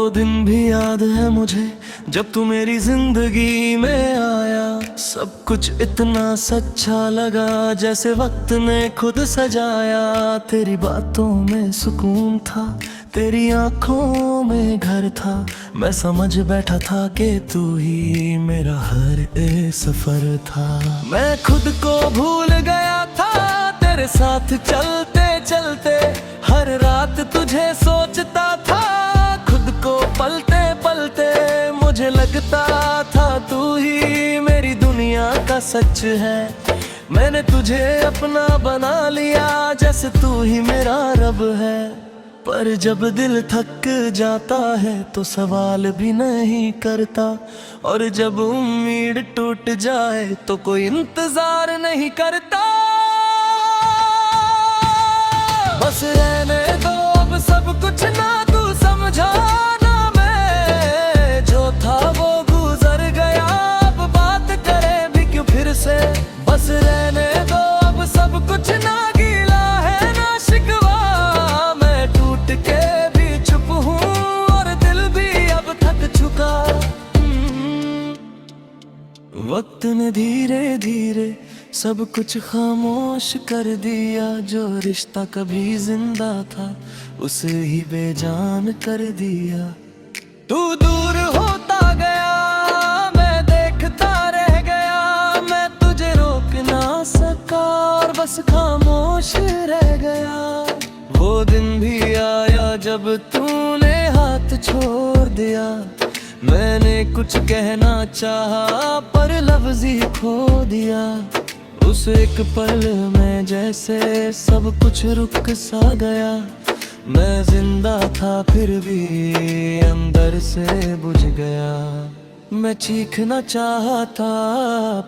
दिन भी याद है मुझे जब तू मेरी जिंदगी में आया। सब कुछ इतना सच्चा लगा जैसे वक्त ने खुद सजाया। तेरी बातों में सुकून था, तेरी आंखों में घर था। मैं समझ बैठा था कि तू ही मेरा हर एक सफर था। मैं खुद को भूल गया था तेरे साथ चलते चलते। हर रात तुझे सोचता था, खुद को पलते पलते। मुझे लगता था तू ही मेरी दुनिया का सच है। मैंने तुझे अपना बना लिया जैसे तू ही मेरा रब है। पर जब दिल थक जाता है तो सवाल भी नहीं करता, और जब उम्मीद टूट जाए तो कोई इंतजार नहीं करता। बस रहने दो अब सब कुछ ना तू समझा ना। मैं जो था वो गुजर गया, अब बात करें भी क्यों फिर से। बस रहने दो अब सब कुछ ना गीला है ना शिकवा। मैं टूट के भी चुप हूँ और दिल भी अब थक चुका। वक्त ने धीरे धीरे सब कुछ खामोश कर दिया। जो रिश्ता कभी जिंदा था उसे ही बेजान कर दिया। तू दूर होता गया, मैं देखता रह गया। मैं तुझे रोक ना सका और बस खामोश रह गया। वो दिन भी आया जब तूने हाथ छोड़ दिया। मैंने कुछ कहना चाहा पर लफ्ज़ ही खो दिया। उस एक पल में जैसे सब कुछ रुक सा गया। मैं जिंदा था फिर भी अंदर से बुझ गया। मैं चीखना चाहता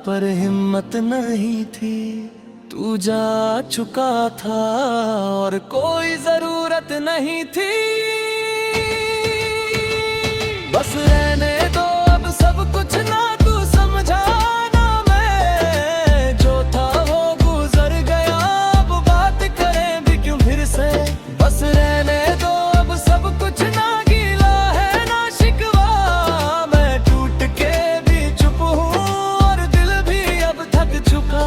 पर हिम्मत नहीं थी। तू जा चुका था और कोई जरूरत नहीं थी। बस रहने दो अब सब कुछ ना तू समझा। बस रहने दो अब सब कुछ ना गीला है ना शिकवा। मैं टूट के भी चुप हूँ और दिल भी अब थक चुका।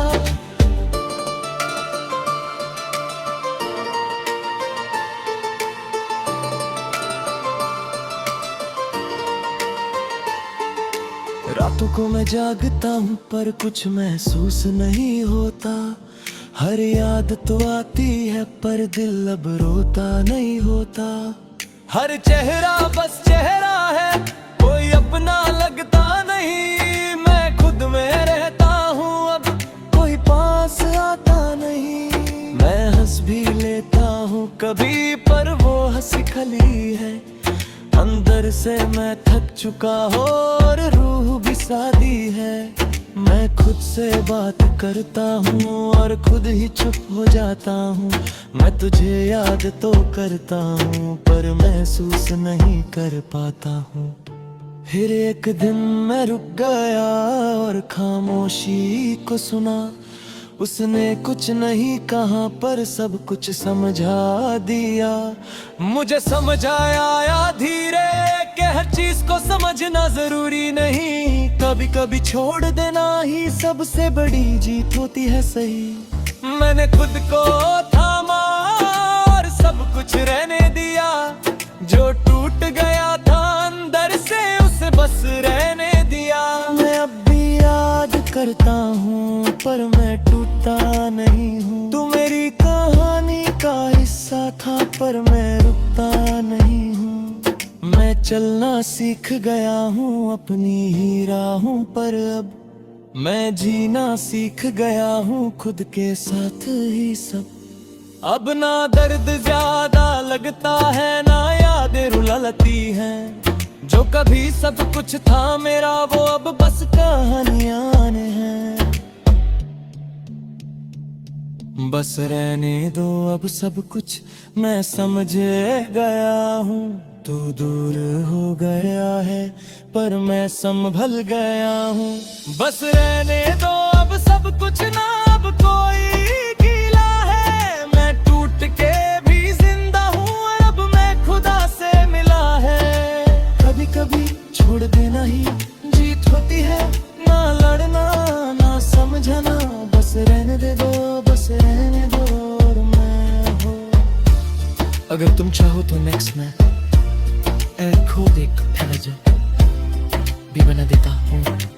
रातों को मैं जागता हूँ पर कुछ महसूस नहीं होता। हर याद तो आती है पर दिल अब रोता नहीं होता। हर चेहरा बस चेहरा है, कोई अपना लगता नहीं। मैं खुद में रहता हूँ अब कोई पास आता नहीं। मैं हंस भी लेता हूँ कभी पर वो हंसी खली है। अंदर से मैं थक चुका हूँ और रूह भी सादी है। मैं खुद से बात करता हूँ और खुद ही चुप हो जाता हूँ। मैं तुझे याद तो करता हूँ पर महसूस नहीं कर पाता हूँ। फिर एक दिन मैं रुक गया और खामोशी को सुना। उसने कुछ नहीं कहा पर सब कुछ समझा दिया। मुझे समझ आया धीरे कि हर चीज को समझना जरूरी नहीं। कभी कभी छोड़ देना ही सबसे बड़ी जीत होती है सही। मैंने खुद को थामा और सब कुछ रहने दिया। जो टूट गया था अंदर से उसे बस रहने दिया। मैं अब भी याद करता हूँ पर मैं टूटा नहीं हूँ। तू मेरी कहानी का हिस्सा था पर मैं रुकता नहीं हूँ। मैं चलना सीख गया हूँ अपनी ही राहों पर। अब मैं जीना सीख गया हूँ खुद के साथ ही सब। अब ना दर्द ज्यादा लगता है ना यादें रुलाती हैं। जो कभी सब कुछ था मेरा वो अब बस कहानियां हैं। बस रहने दो अब सब कुछ मैं समझ गया हूँ। तू दूर हो गया है पर मैं संभल गया हूँ। बस रहने दो अब सब कुछ ना अब कोई गीला है। मैं टूट के भी जिंदा हूँ और अब मैं खुदा से मिला है। अगर तुम चाहो तो नेक्स्ट मैं खुद एक एनर्जी भी बना देता हूँ।